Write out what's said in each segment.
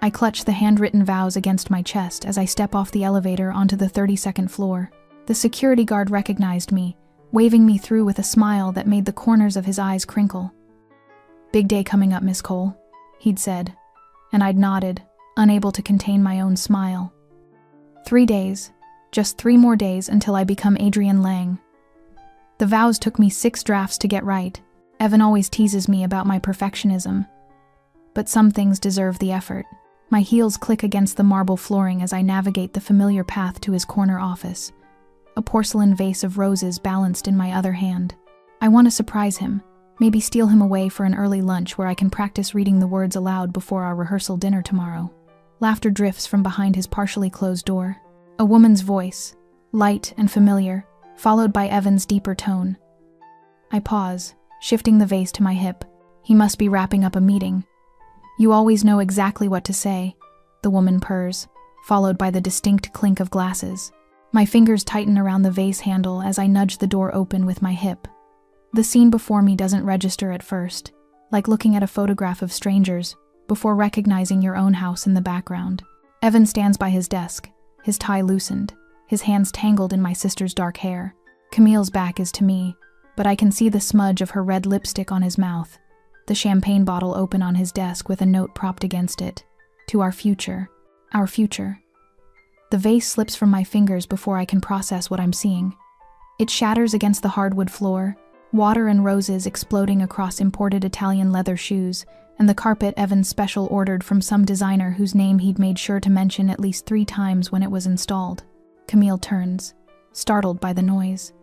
I clutch the handwritten vows against my chest as I step off the elevator onto the 32nd floor. The security guard recognized me, waving me through with a smile that made the corners of his eyes crinkle. "Big day coming up, Miss Cole," he'd said, and I'd nodded, unable to contain my own smile. 3 days, just 3 more days until I become Adrienne Lang. The vows took me 6 drafts to get right. Evan always teases me about my perfectionism. But some things deserve the effort. My heels click against the marble flooring as I navigate the familiar path to his corner office, a porcelain vase of roses balanced in my other hand. I want to surprise him, maybe steal him away for an early lunch where I can practice reading the words aloud before our rehearsal dinner tomorrow. Laughter drifts from behind his partially closed door. A woman's voice, light and familiar, followed by Evan's deeper tone. I pause, shifting the vase to my hip. He must be wrapping up a meeting. "You always know exactly what to say," the woman purrs, followed by the distinct clink of glasses. My fingers tighten around the vase handle as I nudge the door open with my hip. The scene before me doesn't register at first, like looking at a photograph of strangers before recognizing your own house in the background. Evan stands by his desk, his tie loosened, his hands tangled in my sister's dark hair. Camille's back is to me, but I can see the smudge of her red lipstick on his mouth, the champagne bottle open on his desk with a note propped against it. "To our future. Our future." The vase slips from my fingers before I can process what I'm seeing. It shatters against the hardwood floor, water and roses exploding across imported Italian leather shoes, and the carpet Evan special ordered from some designer whose name he'd made sure to mention at least 3 times when it was installed. Camille turns, startled by the noise.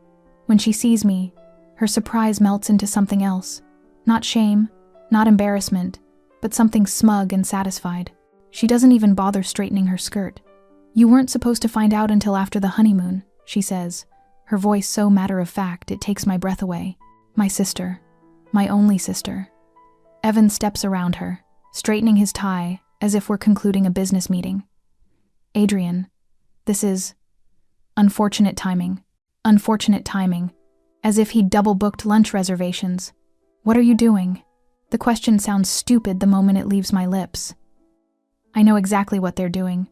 When she sees me, her surprise melts into something else. Not shame, not embarrassment, but something smug and satisfied. She doesn't even bother straightening her skirt. "You weren't supposed to find out until after the honeymoon," she says, her voice so matter-of-fact it takes my breath away. "My sister. My only sister." Evan steps around her, straightening his tie as if we're concluding a business meeting. "Adrienne, this is unfortunate timing. Unfortunate timing." As if he'd double-booked lunch reservations. "What are you doing?" The question sounds stupid the moment it leaves my lips. I know exactly what they're doing.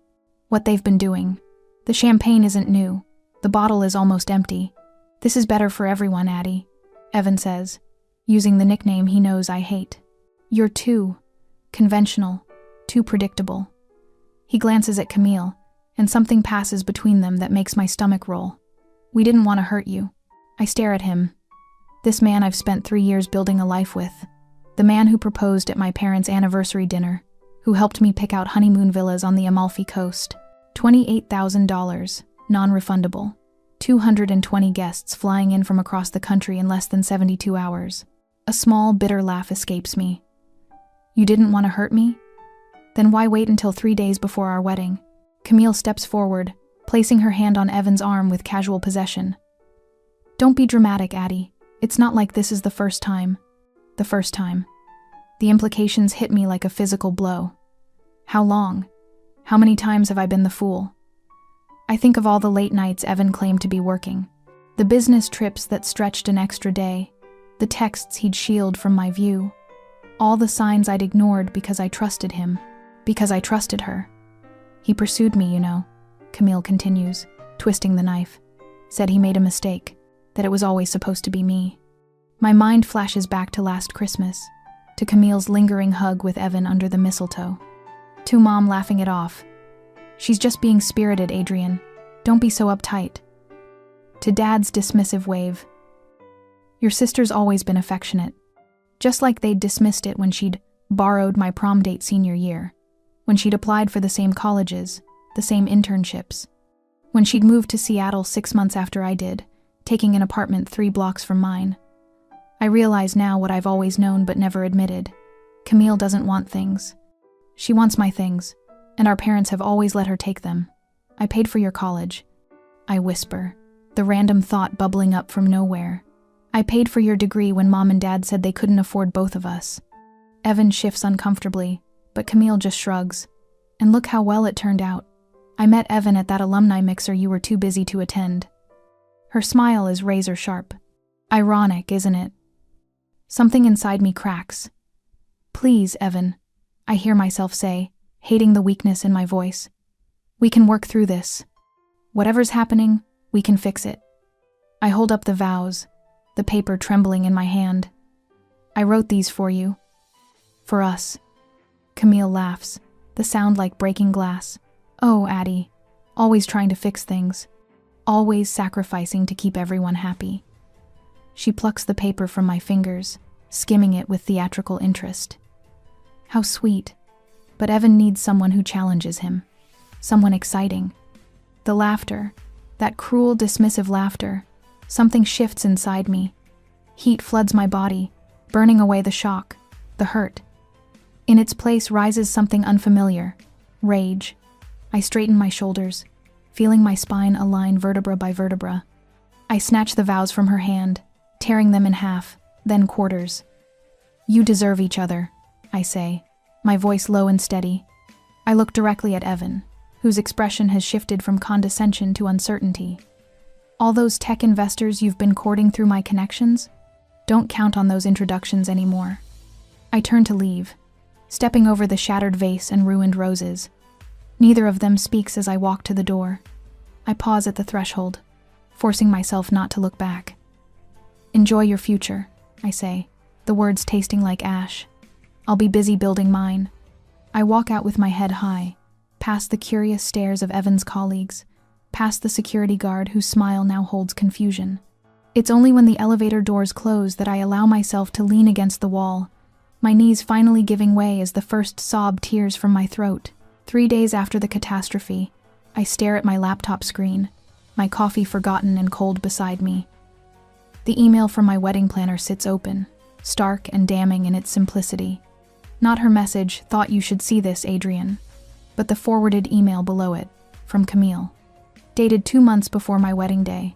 What they've been doing. The champagne isn't new. The bottle is almost empty. "This is better for everyone, Addie," Evan says, using the nickname he knows I hate. "You're too conventional, too predictable." He glances at Camille, and something passes between them that makes my stomach roll. "We didn't want to hurt you." I stare at him. This man I've spent 3 years building a life with. The man who proposed at my parents' anniversary dinner, who helped me pick out honeymoon villas on the Amalfi Coast. $28,000, non-refundable. 220 guests flying in from across the country in less than 72 hours. A small, bitter laugh escapes me. "You didn't want to hurt me? Then why wait until 3 days before our wedding?" Camille steps forward, placing her hand on Evan's arm with casual possession. "Don't be dramatic, Addie. It's not like this is the first time." The first time. The implications hit me like a physical blow. How long? How many times have I been the fool? I think of all the late nights Evan claimed to be working. The business trips that stretched an extra day. The texts he'd shield from my view. All the signs I'd ignored because I trusted him. Because I trusted her. "He pursued me, you know," Camille continues, twisting the knife. "Said he made a mistake. That it was always supposed to be me." My mind flashes back to last Christmas, to Camille's lingering hug with Evan under the mistletoe. To Mom laughing it off. "She's just being spirited, Adrienne. Don't be so uptight." To Dad's dismissive wave. "Your sister's always been affectionate." Just like they'd dismissed it when she'd borrowed my prom date senior year, when she'd applied for the same colleges, the same internships, when she'd moved to Seattle 6 months after I did, taking an apartment 3 blocks from mine. I realize now what I've always known but never admitted. Camille doesn't want things. She wants my things, and our parents have always let her take them. "I paid for your college," I whisper, the random thought bubbling up from nowhere. "I paid for your degree when Mom and Dad said they couldn't afford both of us." Evan shifts uncomfortably, but Camille just shrugs. "And look how well it turned out. I met Evan at that alumni mixer you were too busy to attend." Her smile is razor sharp. Ironic, isn't it? Something inside me cracks. "Please, Evan," I hear myself say, hating the weakness in my voice. We can work through this. Whatever's happening, we can fix it. I hold up the vows, the paper trembling in my hand. I wrote these for you. For us. Camille laughs, the sound like breaking glass. Oh, Addie, always trying to fix things. Always sacrificing to keep everyone happy. She plucks the paper from my fingers, skimming it with theatrical interest. How sweet. But Evan needs someone who challenges him. Someone exciting. The laughter, that cruel, dismissive laughter, something shifts inside me. Heat floods my body, burning away the shock, the hurt. In its place rises something unfamiliar, rage. I straighten my shoulders, feeling my spine align vertebra by vertebra. I snatch the vows from her hand, tearing them in half, then quarters. You deserve each other, I say, my voice low and steady. I look directly at Evan, whose expression has shifted from condescension to uncertainty. All those tech investors you've been courting through my connections? Don't count on those introductions anymore. I turn to leave, stepping over the shattered vase and ruined roses. Neither of them speaks as I walk to the door. I pause at the threshold, forcing myself not to look back. Enjoy your future, I say, the words tasting like ash. I'll be busy building mine. I walk out with my head high, past the curious stares of Evan's colleagues, past the security guard whose smile now holds confusion. It's only when the elevator doors close that I allow myself to lean against the wall, my knees finally giving way as the first sob tears from my throat. 3 days after the catastrophe, I stare at my laptop screen, my coffee forgotten and cold beside me. The email from my wedding planner sits open, stark and damning in its simplicity. Not her message, "Thought you should see this, Adrian," but the forwarded email below it, from Camille, dated 2 months before my wedding day.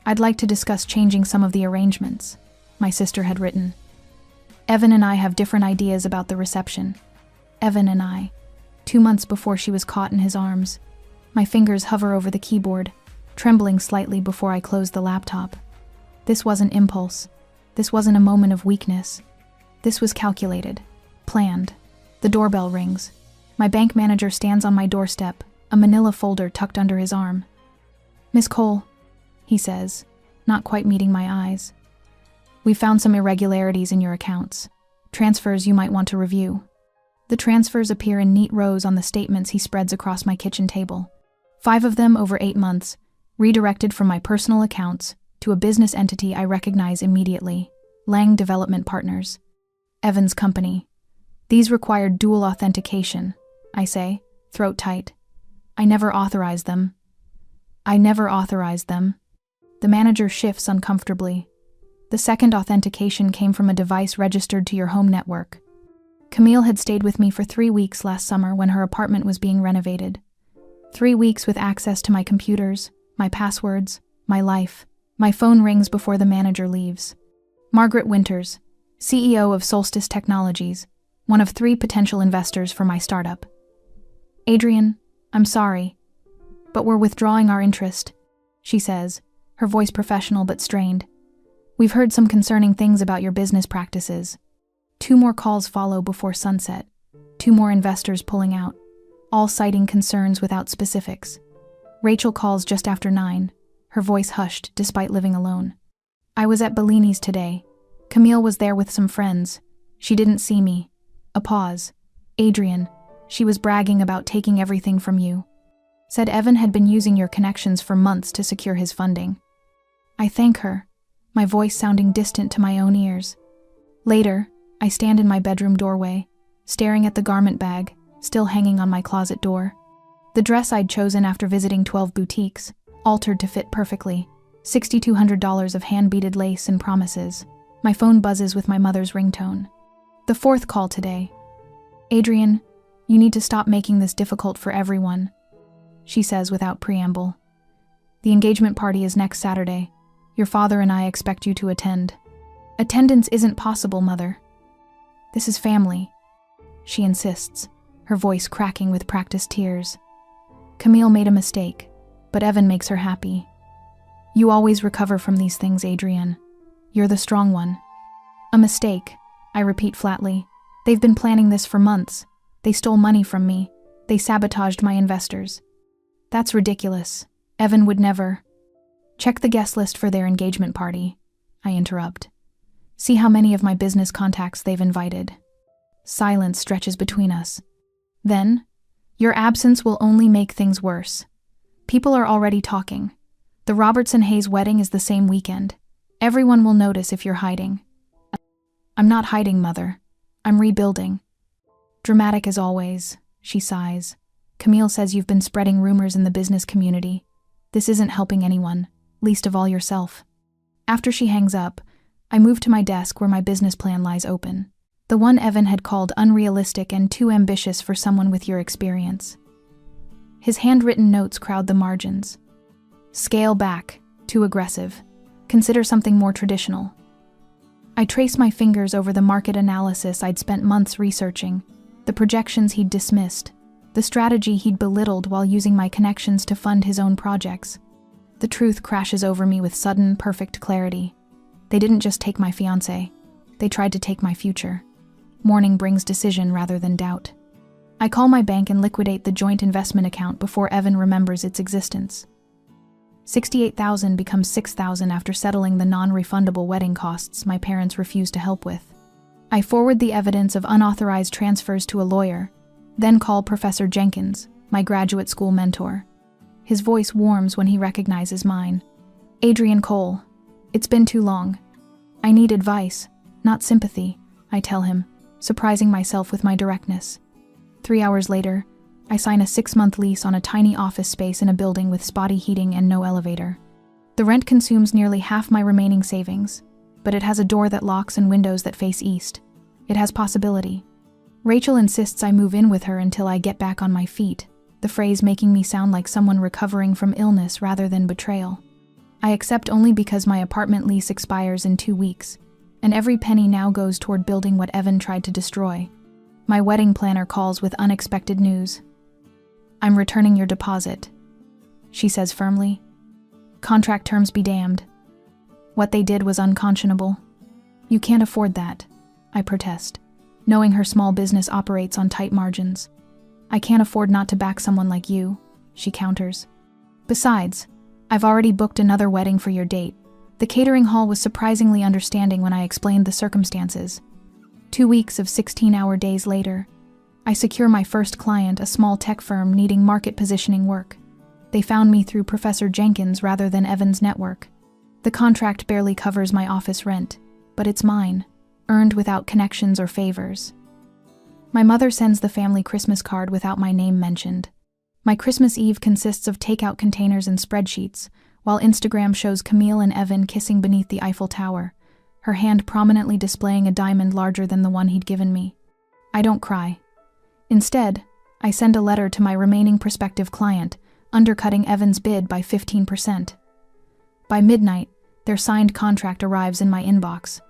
"I'd like to discuss changing some of the arrangements," my sister had written. "Evan and I have different ideas about the reception." Evan and I. 2 months before she was caught in his arms. My fingers hover over the keyboard, trembling slightly before I close the laptop. This wasn't impulse. This wasn't a moment of weakness. This was calculated, planned. The doorbell rings. My bank manager stands on my doorstep, a manila folder tucked under his arm. "Miss Cole," he says, not quite meeting my eyes. "We found some irregularities in your accounts. Transfers you might want to review." The transfers appear in neat rows on the statements he spreads across my kitchen table. 5 of them over 8 months, redirected from my personal accounts to a business entity I recognize immediately, Lang Development Partners, Evan's company. "These required dual authentication," I say, throat tight. "I never authorized them." "I never authorized them." The manager shifts uncomfortably. "The second authentication came from a device registered to your home network." Camille had stayed with me for 3 weeks last summer when her apartment was being renovated. 3 weeks with access to my computers, my passwords, my life. My phone rings before the manager leaves. Margaret Winters, CEO of Solstice Technologies, one of 3 potential investors for my startup. "Adrian, I'm sorry, but we're withdrawing our interest," she says, her voice professional but strained. "We've heard some concerning things about your business practices." 2 more calls follow before sunset, 2 more investors pulling out, all citing concerns without specifics. Rachel calls just after 9, her voice hushed despite living alone. "I was at Bellini's today. Camille was there with some friends. She didn't see me." A pause. "Adrian, she was bragging about taking everything from you. Said Evan had been using your connections for months to secure his funding." I thank her, my voice sounding distant to my own ears. Later, I stand in my bedroom doorway, staring at the garment bag, still hanging on my closet door. The dress I'd chosen after visiting 12 boutiques, altered to fit perfectly, $6,200 of hand-beaded lace and promises. My phone buzzes with my mother's ringtone. The 4th call today. "Adrian, you need to stop making this difficult for everyone," she says without preamble. "The engagement party is next Saturday. Your father and I expect you to attend." "Attendance isn't possible, Mother. This is family," she insists, her voice cracking with practiced tears. "Camille made a mistake, but Evan makes her happy. You always recover from these things, Adrian. You're the strong one." "A mistake," I repeat flatly. "They've been planning this for months. They stole money from me. They sabotaged my investors. That's ridiculous. Evan would never. Check the guest list for their engagement party, I interrupt. See how many of my business contacts they've invited. Silence stretches between us. Then, your absence will only make things worse. People are already talking. The Robertson-Hayes wedding is the same weekend. Everyone will notice if you're hiding. I'm not hiding, Mother. I'm rebuilding. Dramatic as always, she sighs. Camille says you've been spreading rumors in the business community. This isn't helping anyone, least of all yourself. After she hangs up, I move to my desk where my business plan lies open. The one Evan had called unrealistic and too ambitious for someone with your experience. His handwritten notes crowd the margins. Scale back, too aggressive. Consider something more traditional. I trace my fingers over the market analysis I'd spent months researching, the projections he'd dismissed, the strategy he'd belittled while using my connections to fund his own projects. The truth crashes over me with sudden, perfect clarity. They didn't just take my fiancé. They tried to take my future. Morning brings decision rather than doubt. I call my bank and liquidate the joint investment account before Evan remembers its existence. $68,000 becomes $6,000 after settling the non-refundable wedding costs my parents refused to help with. I forward the evidence of unauthorized transfers to a lawyer, then call Professor Jenkins, my graduate school mentor. His voice warms when he recognizes mine. Adrian Cole, it's been too long. I need advice, not sympathy, I tell him, surprising myself with my directness. 3 hours later, I sign a 6-month lease on a tiny office space in a building with spotty heating and no elevator. The rent consumes nearly half my remaining savings, but it has a door that locks and windows that face east. It has possibility. Rachel insists I move in with her until I get back on my feet, the phrase making me sound like someone recovering from illness rather than betrayal. I accept only because my apartment lease expires in 2 weeks, and every penny now goes toward building what Evan tried to destroy. My wedding planner calls with unexpected news. I'm returning your deposit, she says firmly. Contract terms be damned. What they did was unconscionable. You can't afford that, I protest, knowing her small business operates on tight margins. I can't afford not to back someone like you, she counters. Besides, I've already booked another wedding for your date. The catering hall was surprisingly understanding when I explained the circumstances. 2 weeks of 16-hour days later, I secure my first client, a small tech firm needing market positioning work. They found me through Professor Jenkins rather than Evan's network. The contract barely covers my office rent, but it's mine, earned without connections or favors. My mother sends the family Christmas card without my name mentioned. My Christmas Eve consists of takeout containers and spreadsheets, while Instagram shows Camille and Evan kissing beneath the Eiffel Tower, her hand prominently displaying a diamond larger than the one he'd given me. I don't cry. Instead, I send a letter to my remaining prospective client, undercutting Evan's bid by 15%. By midnight, their signed contract arrives in my inbox.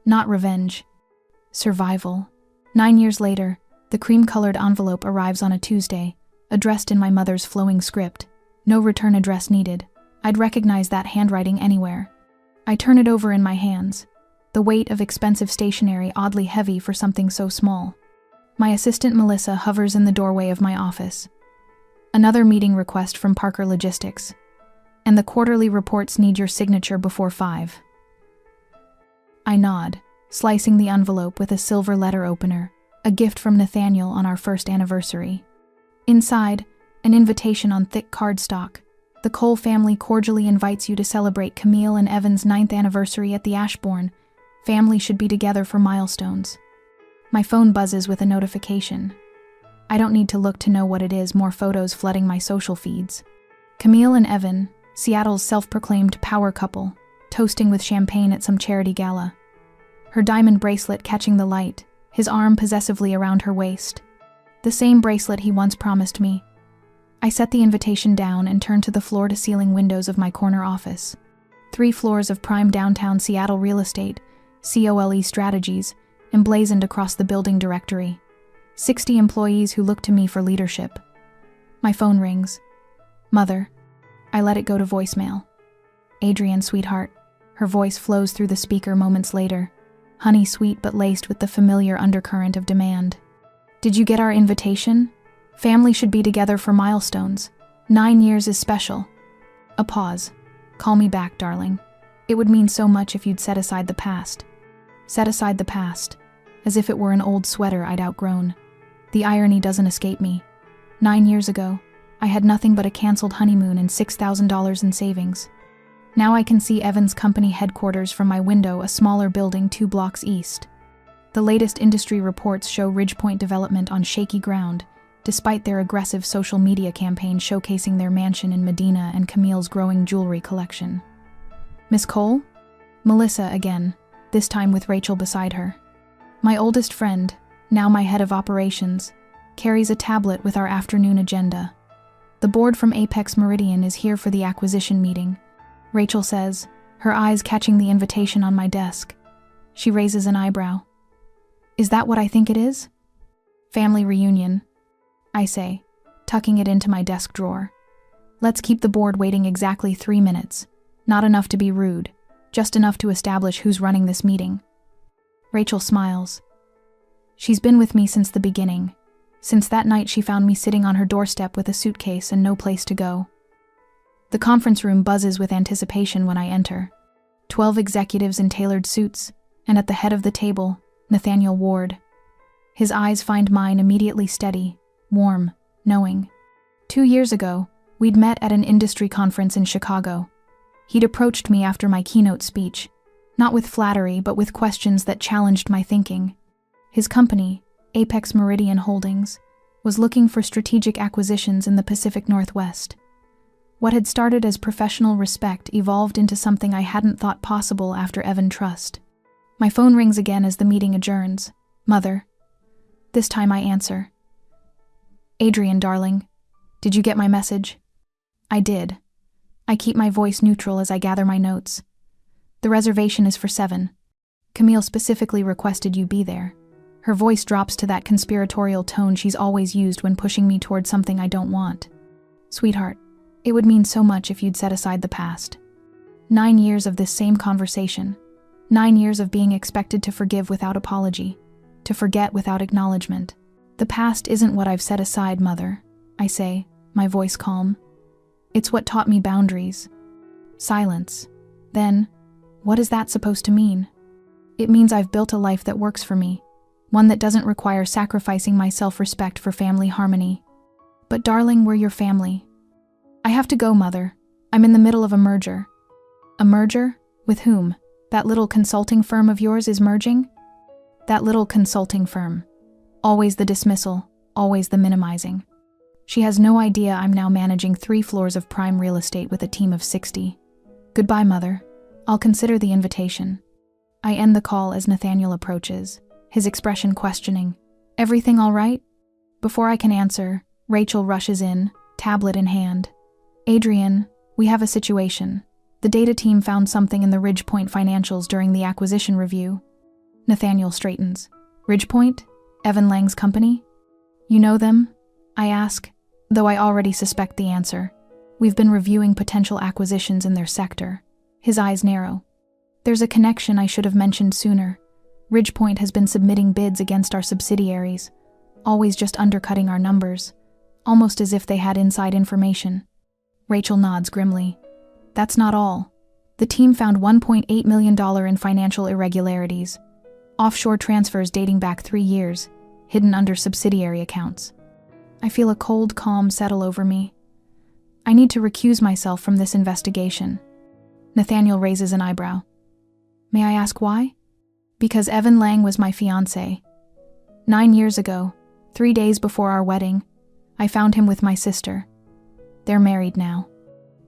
Not revenge. Survival. 9 years later, the cream-colored envelope arrives on a Tuesday, addressed in my mother's flowing script. No return address needed. I'd recognize that handwriting anywhere. I turn it over in my hands, the weight of expensive stationery oddly heavy for something so small. My assistant Melissa hovers in the doorway of my office. Another meeting request from Parker Logistics. And the quarterly reports need your signature before 5. I nod, slicing the envelope with a silver letter opener, a gift from Nathaniel on our first anniversary. Inside, an invitation on thick cardstock. The Cole family cordially invites you to celebrate Camille and Evan's 9th anniversary at the Ashbourne. Family should be together for milestones. My phone buzzes with a notification. I don't need to look to know what it is, more photos flooding my social feeds. Camille and Evan, Seattle's self-proclaimed power couple, toasting with champagne at some charity gala. Her diamond bracelet catching the light, his arm possessively around her waist. The same bracelet he once promised me. I set the invitation down and turn to the floor-to-ceiling windows of my corner office. 3 floors of prime downtown Seattle real estate, COLE strategies, emblazoned across the building directory. 60 employees who look to me for leadership. My phone rings. Mother. I let it go to voicemail. Adrian, sweetheart. Her voice flows through the speaker moments later, honey sweet but laced with the familiar undercurrent of demand. Did you get our invitation? Family should be together for milestones. 9 years is special. A pause. Call me back, darling. It would mean so much if you'd set aside the past. Set aside the past, as if it were an old sweater I'd outgrown. The irony doesn't escape me. 9 years ago, I had nothing but a canceled honeymoon and $6,000 in savings. Now I can see Evan's company headquarters from my window, a smaller building 2 blocks east. The latest industry reports show Ridgepoint development on shaky ground, despite their aggressive social media campaign showcasing their mansion in Medina and Camille's growing jewelry collection. Miss Cole? Melissa again, this time with Rachel beside her. My oldest friend, now my head of operations, carries a tablet with our afternoon agenda. The board from Apex Meridian is here for the acquisition meeting, Rachel says, her eyes catching the invitation on my desk. She raises an eyebrow. Is that what I think it is? Family reunion, I say, tucking it into my desk drawer. Let's keep the board waiting exactly 3 minutes. Not enough to be rude, just enough to establish who's running this meeting. Rachel smiles. She's been with me since the beginning, since that night she found me sitting on her doorstep with a suitcase and no place to go. The conference room buzzes with anticipation when I enter. 12 executives in tailored suits, and at the head of the table, Nathaniel Ward. His eyes find mine immediately steady, warm, knowing. 2 years ago, we'd met at an industry conference in Chicago. He'd approached me after my keynote speech, not with flattery but with questions that challenged my thinking. His company, Apex Meridian Holdings, was looking for strategic acquisitions in the Pacific Northwest. What had started as professional respect evolved into something I hadn't thought possible after Evan Trust. My phone rings again as the meeting adjourns. Mother. This time I answer. Adrian, darling, did you get my message? I did. I keep my voice neutral as I gather my notes. The reservation is for 7. Camille specifically requested you be there. Her voice drops to that conspiratorial tone she's always used when pushing me toward something I don't want. Sweetheart, it would mean so much if you'd set aside the past. 9 years of this same conversation. 9 years of being expected to forgive without apology, to forget without acknowledgement. The past isn't what I've set aside, Mother, I say, my voice calm. It's what taught me boundaries. Silence. Then, what is that supposed to mean? It means I've built a life that works for me, one that doesn't require sacrificing my self-respect for family harmony. But darling, we're your family. I have to go, Mother. I'm in the middle of a merger. A merger? With whom? That little consulting firm of yours is merging? That little consulting firm. Always the dismissal, always the minimizing. She has no idea I'm now managing 3 floors of prime real estate with a team of 60. Goodbye, Mother. I'll consider the invitation. I end the call as Nathaniel approaches, his expression questioning. Everything all right? Before I can answer, Rachel rushes in, tablet in hand. Adrian, we have a situation. The data team found something in the Ridgepoint financials during the acquisition review. Nathaniel straightens. Ridgepoint? Evan Lang's company? You know them? I ask, though I already suspect the answer. We've been reviewing potential acquisitions in their sector. His eyes narrow. There's a connection I should have mentioned sooner. Ridgepoint has been submitting bids against our subsidiaries, always just undercutting our numbers, almost as if they had inside information. Rachel nods grimly. That's not all. The team found $1.8 million in financial irregularities, offshore transfers dating back 3 years, hidden under subsidiary accounts. I feel a cold calm settle over me. I need to recuse myself from this investigation. Nathaniel raises an eyebrow. May I ask why? Because Evan Lang was my fiancé. 9 years ago, 3 days before our wedding, I found him with my sister. They're married now.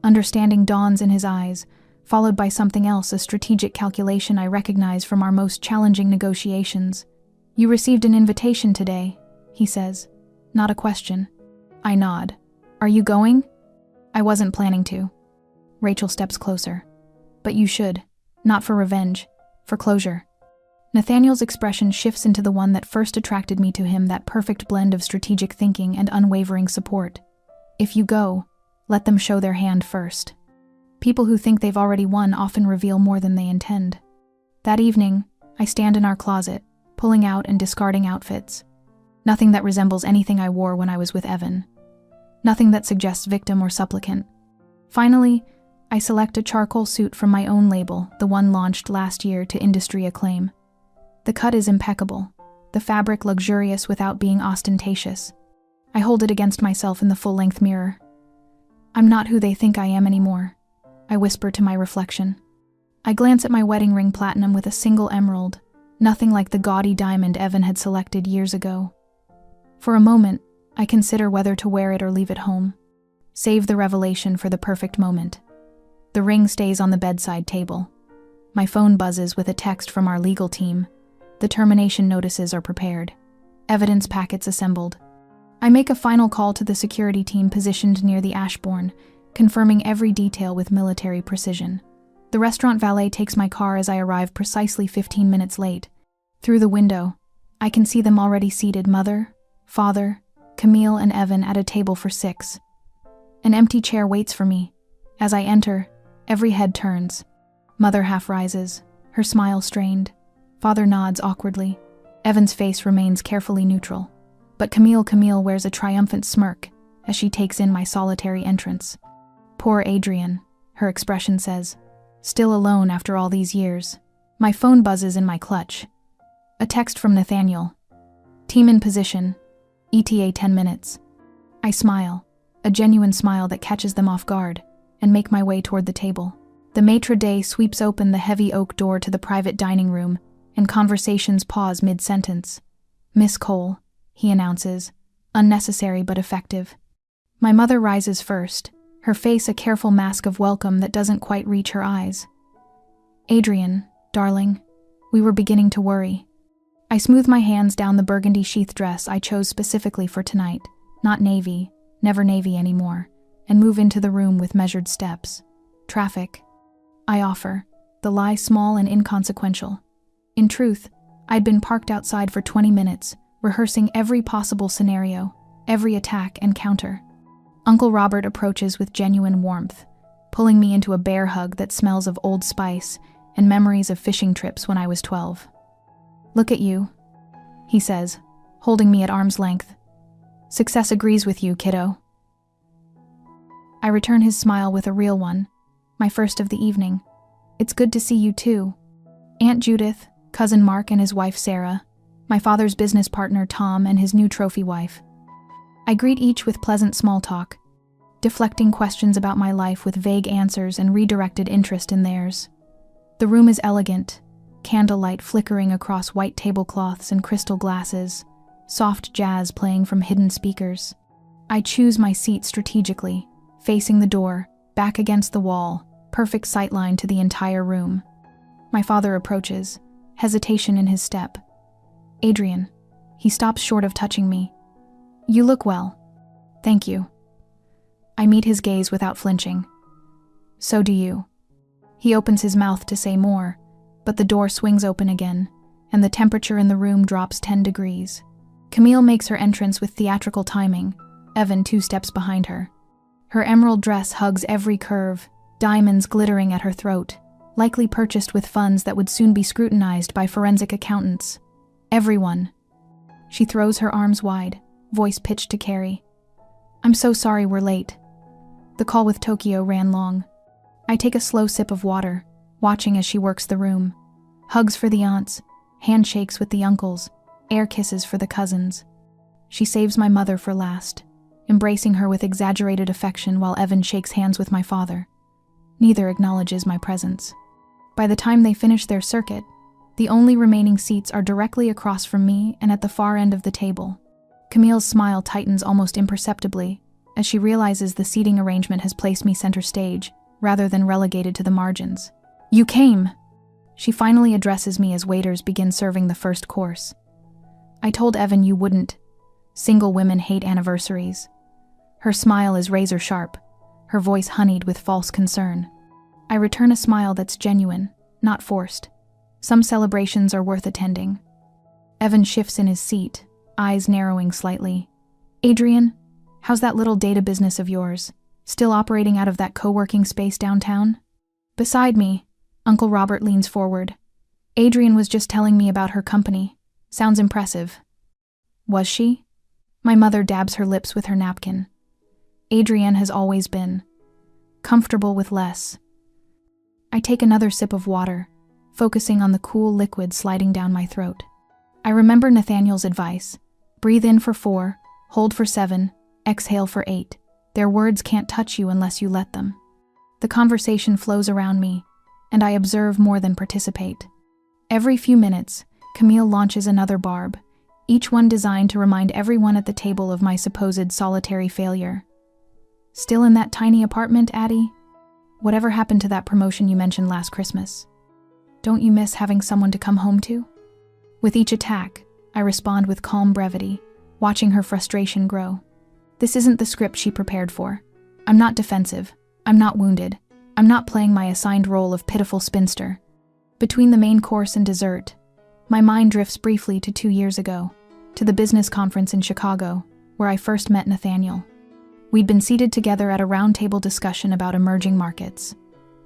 Understanding dawns in his eyes, followed by something else, a strategic calculation I recognize from our most challenging negotiations. You received an invitation today, he says. Not a question. I nod. Are you going? I wasn't planning to. Rachel steps closer. But you should. Not for revenge. For closure. Nathaniel's expression shifts into the one that first attracted me to him, that perfect blend of strategic thinking and unwavering support. If you go, let them show their hand first. People who think they've already won often reveal more than they intend. That evening, I stand in our closet, pulling out and discarding outfits. Nothing that resembles anything I wore when I was with Evan. Nothing that suggests victim or supplicant. Finally, I select a charcoal suit from my own label, the one launched last year to industry acclaim. The cut is impeccable, the fabric luxurious without being ostentatious. I hold it against myself in the full-length mirror. I'm not who they think I am anymore, I whisper to my reflection. I glance at my wedding ring platinum with a single emerald, nothing like the gaudy diamond Evan had selected years ago. For a moment, I consider whether to wear it or leave it home. Save the revelation for the perfect moment. The ring stays on the bedside table. My phone buzzes with a text from our legal team. The termination notices are prepared. Evidence packets assembled. I make a final call to the security team positioned near the Ashbourne, confirming every detail with military precision. The restaurant valet takes my car as I arrive precisely 15 minutes late. Through the window, I can see them already seated, mother, father, Camille, and Evan at a table for 6. An empty chair waits for me. As I enter, every head turns. Mother half rises, her smile strained. Father nods awkwardly. Evan's face remains carefully neutral. But Camille wears a triumphant smirk as she takes in my solitary entrance. Poor Adrian, her expression says. Still alone after all these years. My phone buzzes in my clutch. A text from Nathaniel. Team in position. ETA 10 minutes. I smile, a genuine smile that catches them off guard, and make my way toward the table. The maitre d' sweeps open the heavy oak door to the private dining room, and conversations pause mid-sentence. Miss Cole, he announces, unnecessary but effective. My mother rises first, her face a careful mask of welcome that doesn't quite reach her eyes. Adrian, darling, we were beginning to worry. I smooth my hands down the burgundy sheath dress I chose specifically for tonight, not navy, never navy anymore, and move into the room with measured steps. Traffic, I offer, the lie small and inconsequential. In truth, I'd been parked outside for 20 minutes, rehearsing every possible scenario, every attack and counter. Uncle Robert approaches with genuine warmth, pulling me into a bear hug that smells of Old Spice and memories of fishing trips when I was 12. Look at you, he says, holding me at arm's length. Success agrees with you, kiddo. I return his smile with a real one, my first of the evening. It's good to see you too. Aunt Judith, Cousin Mark and his wife Sarah, my father's business partner Tom and his new trophy wife. I greet each with pleasant small talk, deflecting questions about my life with vague answers and redirected interest in theirs. The room is elegant, candlelight flickering across white tablecloths and crystal glasses, soft jazz playing from hidden speakers. I choose my seat strategically, facing the door, back against the wall, perfect sightline to the entire room. My father approaches, hesitation in his step. Adrian. He stops short of touching me. You look well. Thank you. I meet his gaze without flinching. So do you. He opens his mouth to say more, but the door swings open again, and the temperature in the room drops 10 degrees. Camille makes her entrance with theatrical timing, Evan 2 steps behind her. Her emerald dress hugs every curve, diamonds glittering at her throat, likely purchased with funds that would soon be scrutinized by forensic accountants. Everyone. She throws her arms wide, voice pitched to Carrie. I'm so sorry we're late. The call with Tokyo ran long. I take a slow sip of water, watching as she works the room. Hugs for the aunts, handshakes with the uncles, air kisses for the cousins. She saves my mother for last, embracing her with exaggerated affection while Evan shakes hands with my father. Neither acknowledges my presence. By the time they finish their circuit, the only remaining seats are directly across from me and at the far end of the table. Camille's smile tightens almost imperceptibly as she realizes the seating arrangement has placed me center stage, rather than relegated to the margins. You came! She finally addresses me as waiters begin serving the first course. I told Evan you wouldn't. Single women hate anniversaries. Her smile is razor sharp, her voice honeyed with false concern. I return a smile that's genuine, not forced. Some celebrations are worth attending. Evan shifts in his seat, eyes narrowing slightly. Adrian, how's that little data business of yours? Still operating out of that co-working space downtown? Beside me, Uncle Robert leans forward. Adrian was just telling me about her company. Sounds impressive. Was she? My mother dabs her lips with her napkin. Adrienne has always been comfortable with less. I take another sip of water, focusing on the cool liquid sliding down my throat. I remember Nathaniel's advice. Breathe in for 4, hold for 7, exhale for 8. Their words can't touch you unless you let them. The conversation flows around me, and I observe more than participate. Every few minutes, Camille launches another barb, each one designed to remind everyone at the table of my supposed solitary failure. Still in that tiny apartment, Addie? Whatever happened to that promotion you mentioned last Christmas? Don't you miss having someone to come home to? With each attack, I respond with calm brevity, watching her frustration grow. This isn't the script she prepared for. I'm not defensive. I'm not wounded. I'm not playing my assigned role of pitiful spinster. Between the main course and dessert, my mind drifts briefly to 2 years ago, to the business conference in Chicago, where I first met Nathaniel. We'd been seated together at a roundtable discussion about emerging markets.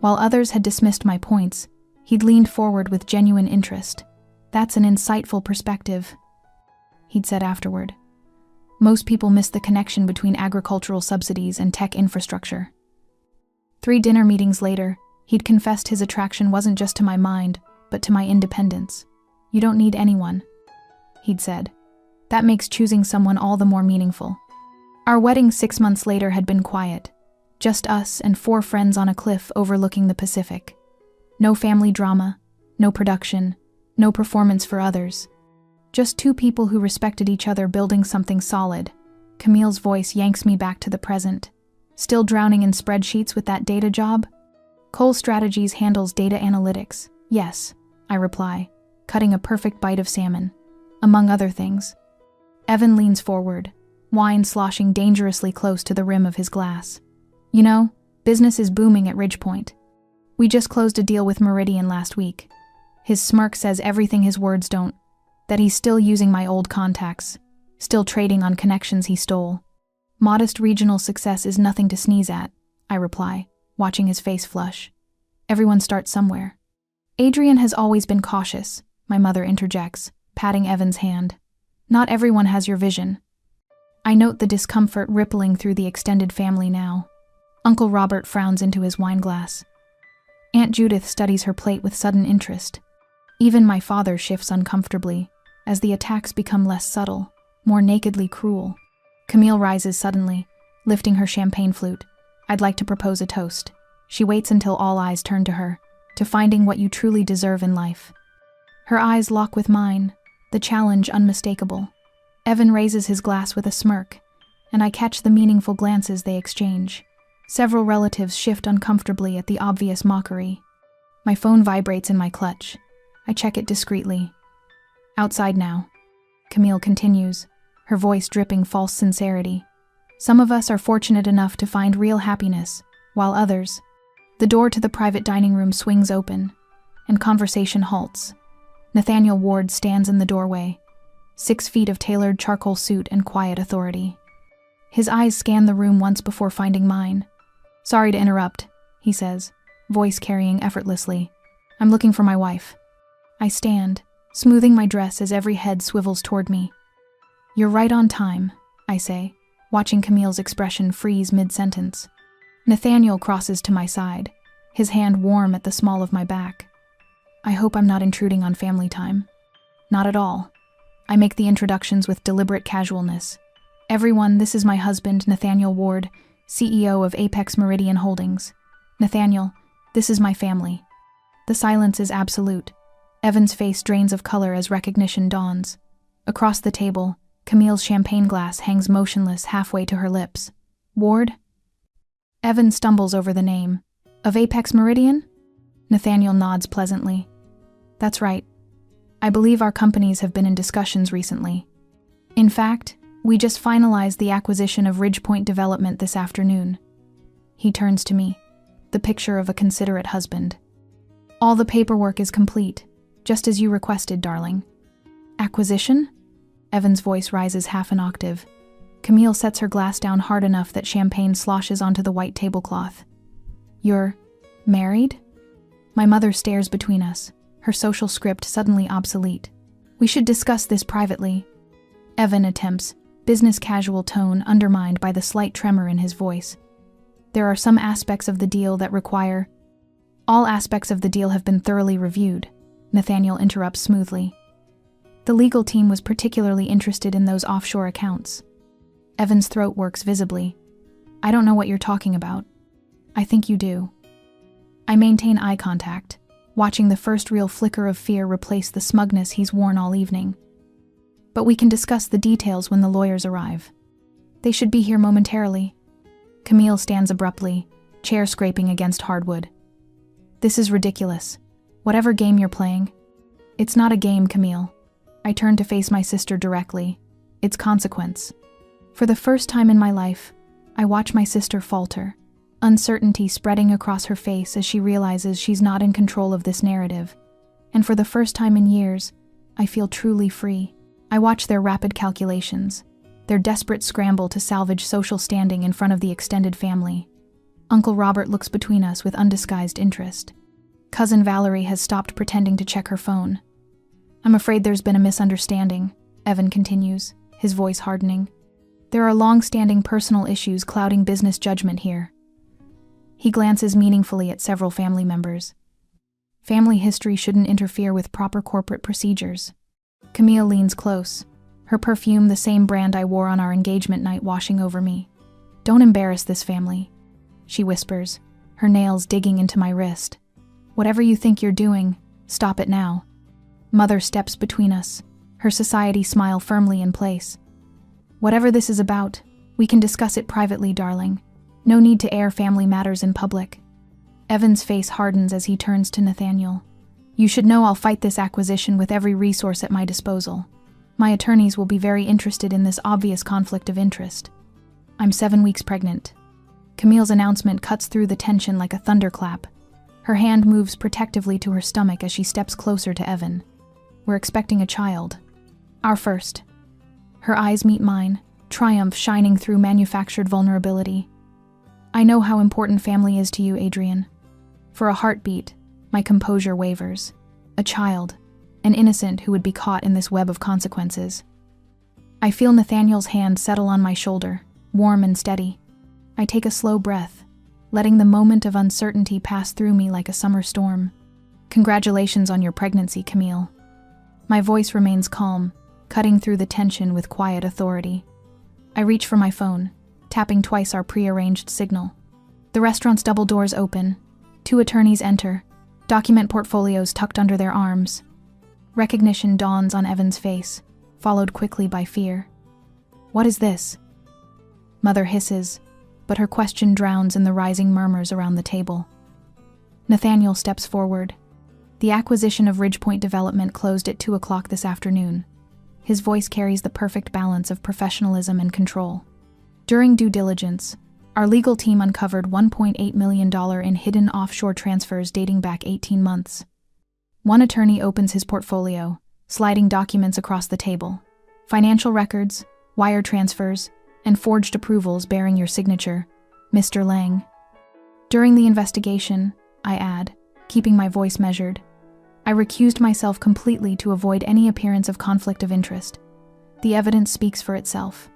While others had dismissed my points, he'd leaned forward with genuine interest. That's an insightful perspective, he'd said afterward. Most people miss the connection between agricultural subsidies and tech infrastructure. 3 dinner meetings later, he'd confessed his attraction wasn't just to my mind, but to my independence. You don't need anyone, he'd said. That makes choosing someone all the more meaningful. Our wedding 6 months later had been quiet. Just us and 4 friends on a cliff overlooking the Pacific. No family drama, no production, no performance for others. Just 2 people who respected each other building something solid. Camille's voice yanks me back to the present. Still drowning in spreadsheets with that data job? Cole Strategies handles data analytics. Yes, I reply, cutting a perfect bite of salmon. Among other things. Evan leans forward, wine sloshing dangerously close to the rim of his glass. You know, business is booming at Ridgepoint. We just closed a deal with Meridian last week. His smirk says everything his words don't, that he's still using my old contacts, still trading on connections he stole. Modest regional success is nothing to sneeze at, I reply, watching his face flush. Everyone starts somewhere. Adrienne has always been cautious, my mother interjects, patting Evan's hand. Not everyone has your vision. I note the discomfort rippling through the extended family now. Uncle Robert frowns into his wineglass. Aunt Judith studies her plate with sudden interest. Even my father shifts uncomfortably, as the attacks become less subtle, more nakedly cruel. Camille rises suddenly, lifting her champagne flute. I'd like to propose a toast. She waits until all eyes turn to her, to finding what you truly deserve in life. Her eyes lock with mine, the challenge unmistakable. Evan raises his glass with a smirk, and I catch the meaningful glances they exchange. Several relatives shift uncomfortably at the obvious mockery. My phone vibrates in my clutch. I check it discreetly. Outside now, Camille continues, her voice dripping false sincerity. Some of us are fortunate enough to find real happiness, while others. The door to the private dining room swings open, and conversation halts. Nathaniel Ward stands in the doorway, 6 feet of tailored charcoal suit and quiet authority. His eyes scan the room once before finding mine. Sorry to interrupt, he says, voice carrying effortlessly. I'm looking for my wife. I stand, smoothing my dress as every head swivels toward me. You're right on time, I say, watching Camille's expression freeze mid-sentence. Nathaniel crosses to my side, his hand warm at the small of my back. I hope I'm not intruding on family time. Not at all. I make the introductions with deliberate casualness. Everyone, this is my husband, Nathaniel Ward, CEO of Apex Meridian Holdings. Nathaniel, this is my family. The silence is absolute. Evan's face drains of color as recognition dawns. Across the table, Camille's champagne glass hangs motionless halfway to her lips. Ward? Evan stumbles over the name. Of Apex Meridian? Nathaniel nods pleasantly. That's right. I believe our companies have been in discussions recently. In fact, we just finalized the acquisition of Ridgepoint Development this afternoon. He turns to me, the picture of a considerate husband. All the paperwork is complete, just as you requested, darling. Acquisition? Evan's voice rises half an octave. Camille sets her glass down hard enough that champagne sloshes onto the white tablecloth. You're married? My mother stares between us, her social script suddenly obsolete. We should discuss this privately. Evan attempts, business casual tone undermined by the slight tremor in his voice. There are some aspects of the deal that require... All aspects of the deal have been thoroughly reviewed, Nathaniel interrupts smoothly. The legal team was particularly interested in those offshore accounts. Evan's throat works visibly. I don't know what you're talking about. I think you do. I maintain eye contact, watching the first real flicker of fear replace the smugness he's worn all evening. But we can discuss the details when the lawyers arrive. They should be here momentarily. Camille stands abruptly, chair scraping against hardwood. This is ridiculous. Whatever game you're playing. It's not a game, Camille. I turn to face my sister directly. It's consequence. For the first time in my life, I watch my sister falter, uncertainty spreading across her face as she realizes she's not in control of this narrative. And for the first time in years, I feel truly free. I watch their rapid calculations, their desperate scramble to salvage social standing in front of the extended family. Uncle Robert looks between us with undisguised interest. Cousin Valerie has stopped pretending to check her phone. I'm afraid there's been a misunderstanding, Evan continues, his voice hardening. There are long-standing personal issues clouding business judgment here. He glances meaningfully at several family members. Family history shouldn't interfere with proper corporate procedures. Camille leans close, her perfume the same brand I wore on our engagement night washing over me. Don't embarrass this family, she whispers, her nails digging into my wrist. Whatever you think you're doing, stop it now. Mother steps between us, her society smile firmly in place. Whatever this is about, we can discuss it privately, darling. No need to air family matters in public. Evan's face hardens as he turns to Nathaniel. You should know I'll fight this acquisition with every resource at my disposal. My attorneys will be very interested in this obvious conflict of interest. I'm 7 weeks pregnant. Camille's announcement cuts through the tension like a thunderclap. Her hand moves protectively to her stomach as she steps closer to Evan. We're expecting a child. Our first. Her eyes meet mine, triumph shining through manufactured vulnerability. I know how important family is to you, Adrian. For a heartbeat, my composure wavers. A child, an innocent who would be caught in this web of consequences. I feel Nathaniel's hand settle on my shoulder, warm and steady. I take a slow breath, letting the moment of uncertainty pass through me like a summer storm. Congratulations on your pregnancy, Camille. My voice remains calm, cutting through the tension with quiet authority. I reach for my phone, tapping twice our prearranged signal. The restaurant's double doors open. 2 attorneys enter, document portfolios tucked under their arms. Recognition dawns on Evan's face, followed quickly by fear. What is this? Mother hisses, but her question drowns in the rising murmurs around the table. Nathaniel steps forward. The acquisition of Ridgepoint Development closed at 2 o'clock this afternoon. His voice carries the perfect balance of professionalism and control. During due diligence, our legal team uncovered $1.8 million in hidden offshore transfers dating back 18 months. One attorney opens his portfolio, sliding documents across the table. Financial records, wire transfers, and forged approvals bearing your signature, Mr. Lang. During the investigation, I add, keeping my voice measured, I recused myself completely to avoid any appearance of conflict of interest. The evidence speaks for itself.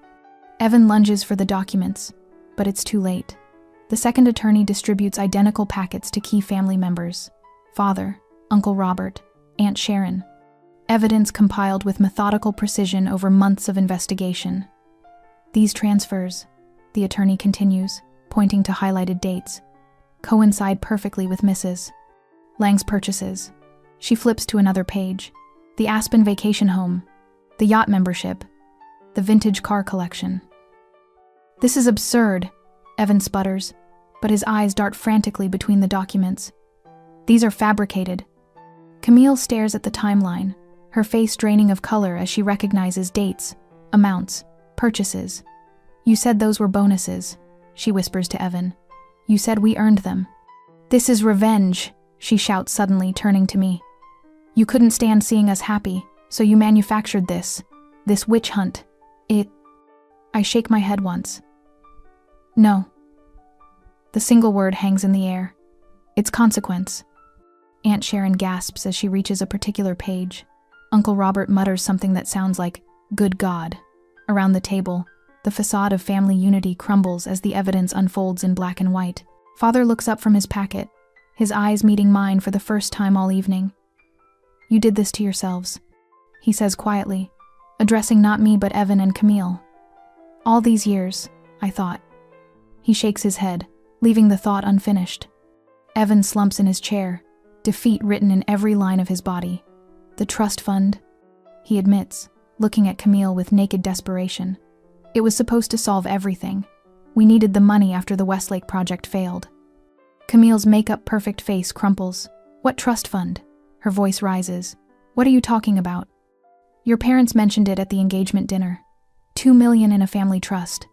Evan lunges for the documents, but it's too late. The second attorney distributes identical packets to key family members: Father, Uncle Robert, Aunt Sharon. Evidence compiled with methodical precision over months of investigation. These transfers, the attorney continues, pointing to highlighted dates, coincide perfectly with Mrs. Lang's purchases. She flips to another page. The Aspen vacation home, the yacht membership, the vintage car collection. This is absurd, Evan sputters, but his eyes dart frantically between the documents. These are fabricated. Camille stares at the timeline, her face draining of color as she recognizes dates, amounts, purchases. You said those were bonuses, she whispers to Evan. You said we earned them. This is revenge, she shouts suddenly, turning to me. You couldn't stand seeing us happy, so you manufactured this witch hunt. I shake my head once. No. The single word hangs in the air. It's consequence. Aunt Sharon gasps as she reaches a particular page. Uncle Robert mutters something that sounds like, "Good God," Around the table, the facade of family unity crumbles as the evidence unfolds in black and white. Father looks up from his packet, his eyes meeting mine for the first time all evening. "You did this to yourselves," he says quietly, addressing not me but Evan and Camille. "All these years," I thought. He shakes his head, leaving the thought unfinished. Evan slumps in his chair, defeat written in every line of his body. "The trust fund," he admits, looking at Camille with naked desperation. "It was supposed to solve everything. We needed the money after the Westlake project failed." Camille's makeup-perfect face crumples. "What trust fund?" Her voice rises. "What are you talking about?" "Your parents mentioned it at the engagement dinner. $2 million in a family trust."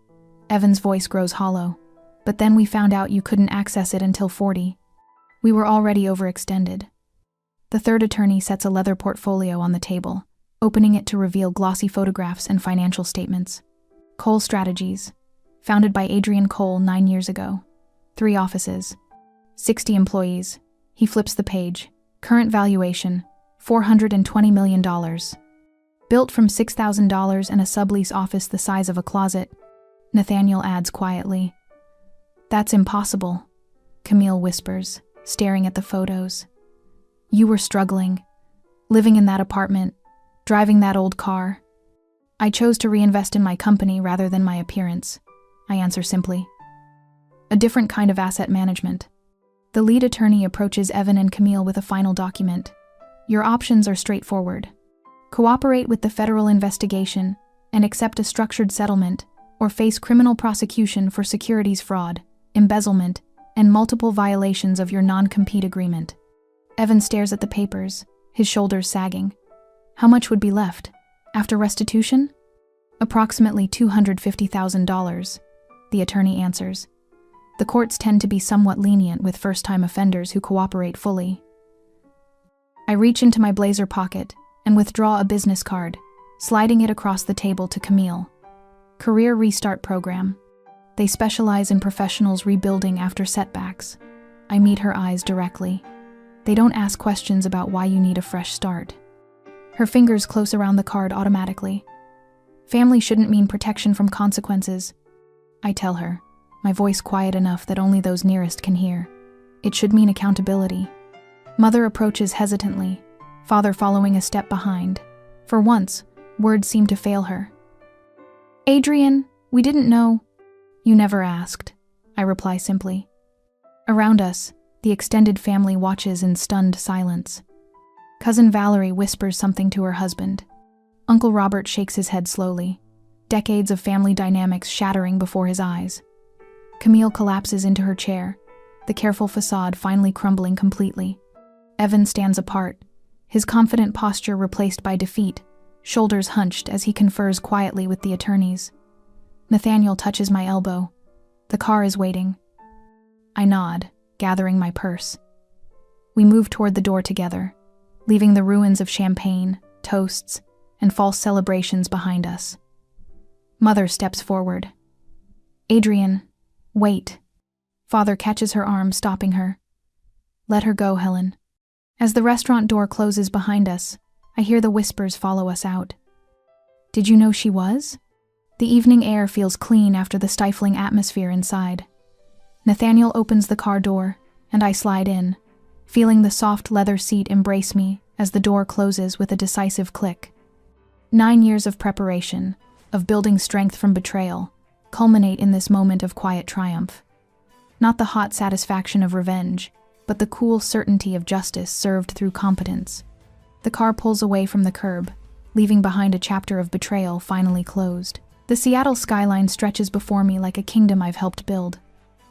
Evan's voice grows hollow. "But then we found out you couldn't access it until 40. We were already overextended." The third attorney sets a leather portfolio on the table, opening it to reveal glossy photographs and financial statements. Cole Strategies, founded by Adrian Cole 9 years ago. 3 offices, 60 employees. He flips the page. Current valuation, $420 million. Built from $6,000 and a sublease office the size of a closet, Nathaniel adds quietly. "That's impossible," Camille whispers, staring at the photos. "You were struggling, living in that apartment, driving that old car." "I chose to reinvest in my company rather than my appearance," I answer simply. "A different kind of asset management." The lead attorney approaches Evan and Camille with a final document. "Your options are straightforward. Cooperate with the federal investigation and accept a structured settlement, or face criminal prosecution for securities fraud, embezzlement, and multiple violations of your non-compete agreement." Evan stares at the papers, his shoulders sagging. "How much would be left? After restitution?" "Approximately $250,000, the attorney answers. The courts tend to be somewhat lenient with first-time offenders who cooperate fully. I reach into my blazer pocket and withdraw a business card, sliding it across the table to Camille. Career Restart Program. They specialize in professionals rebuilding after setbacks. I meet her eyes directly. They don't ask questions about why you need a fresh start. Her fingers close around the card automatically. Family shouldn't mean protection from consequences, I tell her, my voice quiet enough that only those nearest can hear. It should mean accountability. Mother approaches hesitantly, father following a step behind. For once, words seem to fail her. Adrian, we didn't know. You never asked, I reply simply. Around us, the extended family watches in stunned silence. Cousin Valerie whispers something to her husband. Uncle Robert shakes his head slowly, decades of family dynamics shattering before his eyes. Camille collapses into her chair, the careful facade finally crumbling completely. Evan stands apart, his confident posture replaced by defeat, shoulders hunched as he confers quietly with the attorneys. Nathaniel touches my elbow. The car is waiting. I nod, gathering my purse. We move toward the door together, leaving the ruins of champagne, toasts, and false celebrations behind us. Mother steps forward. Adrian, wait. Father catches her arm, stopping her. Let her go, Helen. As the restaurant door closes behind us, I hear the whispers follow us out. Did you know she was? The evening air feels clean after the stifling atmosphere inside. Nathaniel opens the car door, and I slide in, feeling the soft leather seat embrace me as the door closes with a decisive click. 9 years of preparation, of building strength from betrayal, culminate in this moment of quiet triumph. Not the hot satisfaction of revenge, but the cool certainty of justice served through competence. The car pulls away from the curb, leaving behind a chapter of betrayal finally closed. The Seattle skyline stretches before me like a kingdom I've helped build.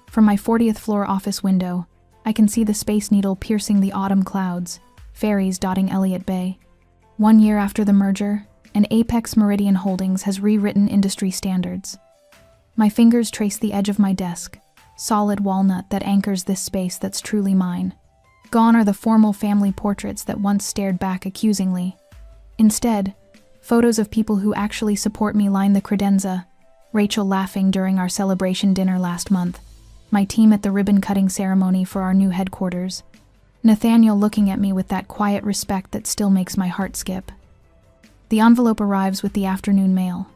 From my 40th floor office window, I can see the Space Needle piercing the autumn clouds, ferries dotting Elliott Bay. 1 year after the merger, and Apex Meridian Holdings has rewritten industry standards. My fingers trace the edge of my desk, solid walnut that anchors this space that's truly mine. Gone are the formal family portraits that once stared back accusingly. Instead, photos of people who actually support me line the credenza, Rachel laughing during our celebration dinner last month, my team at the ribbon-cutting ceremony for our new headquarters, Nathaniel looking at me with that quiet respect that still makes my heart skip. The envelope arrives with the afternoon mail.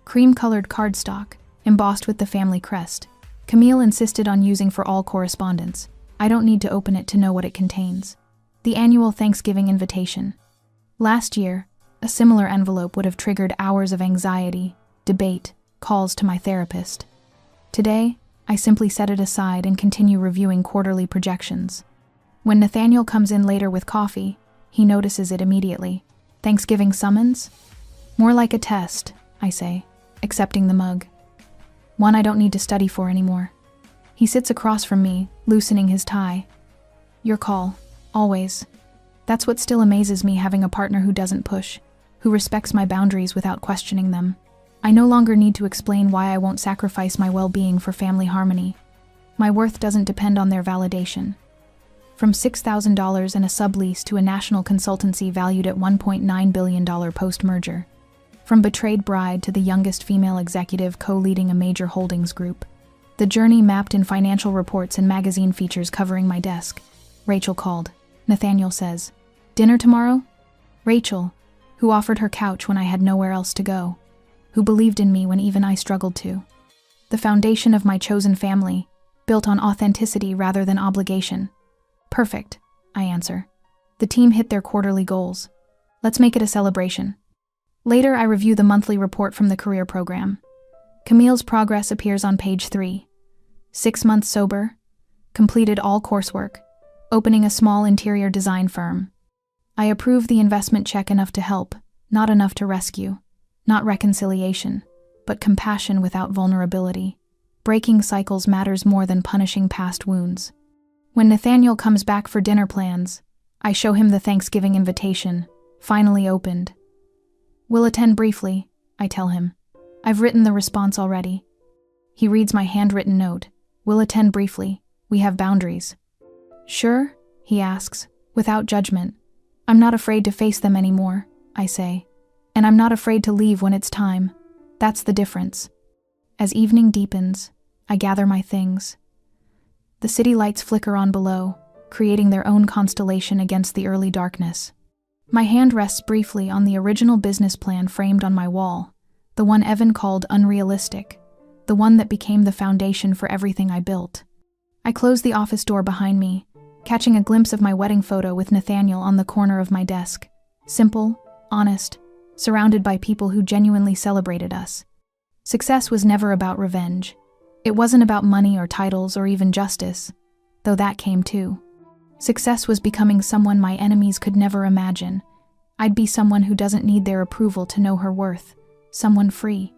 cream-colored cardstock, embossed with the family crest. Camille insisted on using for all correspondence. I don't need to open it to know what it contains. The annual Thanksgiving invitation. Last year, a similar envelope would have triggered hours of anxiety, debate, calls to my therapist. Today, I simply set it aside and continue reviewing quarterly projections. When Nathaniel comes in later with coffee, he notices it immediately. Thanksgiving summons? More like a test, I say, accepting the mug. One I don't need to study for anymore. He sits across from me, loosening his tie. Your call, always. That's what still amazes me, having a partner who doesn't push, who respects my boundaries without questioning them. I no longer need to explain why I won't sacrifice my well-being for family harmony. My worth doesn't depend on their validation. From $6,000 and a sublease to a national consultancy valued at $1.9 billion post-merger. From betrayed bride to the youngest female executive co-leading a major holdings group. The journey mapped in financial reports and magazine features covering my desk. Rachel called. Nathaniel says, "Dinner tomorrow?" Rachel, who offered her couch when I had nowhere else to go. Who believed in me when even I struggled to. The foundation of my chosen family, built on authenticity rather than obligation. Perfect, I answer. The team hit their quarterly goals. Let's make it a celebration. Later, I review the monthly report from the career program. Camille's progress appears on page 3. 6 months sober, completed all coursework, opening a small interior design firm. I approve the investment check enough to help, not enough to rescue. Not reconciliation, but compassion without vulnerability. Breaking cycles matters more than punishing past wounds. When Nathaniel comes back for dinner plans, I show him the Thanksgiving invitation, finally opened. We'll attend briefly, I tell him. I've written the response already. He reads my handwritten note. We'll attend briefly. We have boundaries. Sure? He asks, without judgment. I'm not afraid to face them anymore, I say. And I'm not afraid to leave when it's time. That's the difference. As evening deepens, I gather my things. The city lights flicker on below, creating their own constellation against the early darkness. My hand rests briefly on the original business plan framed on my wall, the one Evan called unrealistic, the one that became the foundation for everything I built. I close the office door behind me, catching a glimpse of my wedding photo with Nathaniel on the corner of my desk. Simple, honest, surrounded by people who genuinely celebrated us. Success was never about revenge. It wasn't about money or titles or even justice, though that came too. Success was becoming someone my enemies could never imagine. I'd be someone who doesn't need their approval to know her worth, someone free,